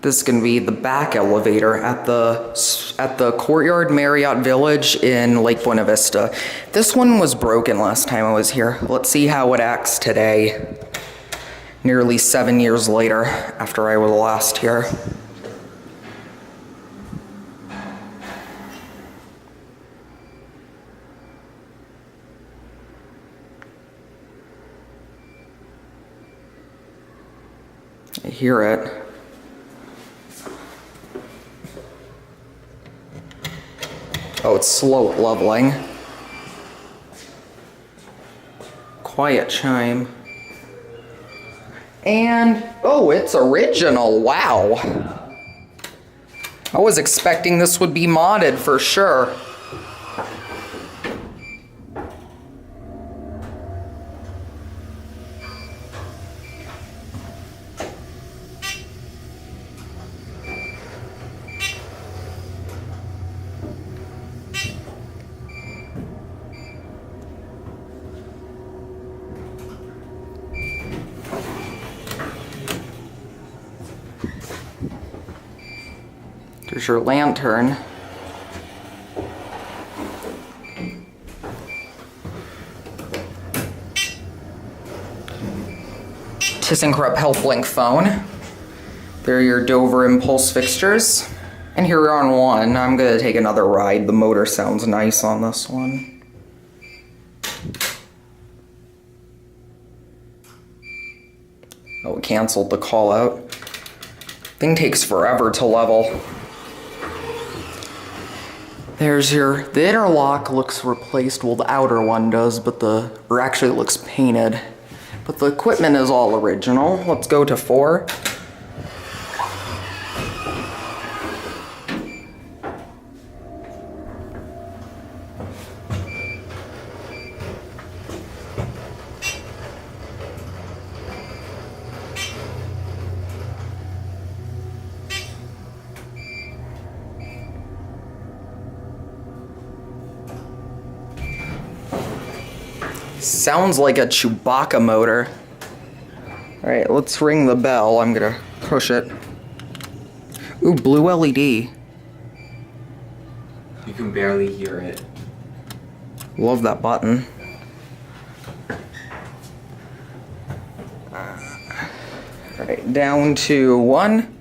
This is gonna be the back elevator at the Courtyard Marriott Village in Lake Buena Vista. This one was broken last time I was here. Let's see how it acts today, nearly 7 years later after I was last here. I hear it. Oh, it's slope leveling. Quiet chime. And, oh, it's original, wow. I was expecting this would be modded for sure. There's your lantern. ThyssenKrupp HealthLink phone. There are your Dover impulse fixtures. And here we're on one. I'm gonna take another ride. The motor sounds nice on this one. Oh, it canceled the call out. Thing takes forever to level. There's the interlock looks replaced, well the outer one does, or actually it looks painted. But the equipment is all original. Let's go to 4. Sounds like a Chewbacca motor. All right, let's ring the bell. I'm gonna push it. Ooh, blue LED. You can barely hear it. Love that button. All right, down to 1.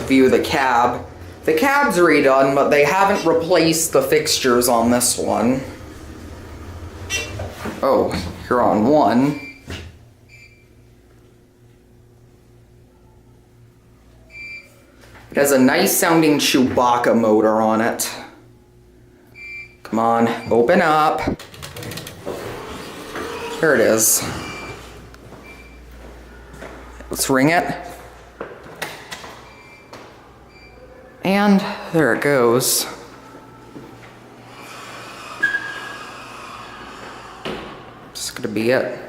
View the cab. The cab's redone, but they haven't replaced the fixtures on this one. Oh, you're on 1. It has a nice sounding Chewbacca motor on it. Come on, open up. There it is. Let's ring it. And there it goes. This is gonna be it.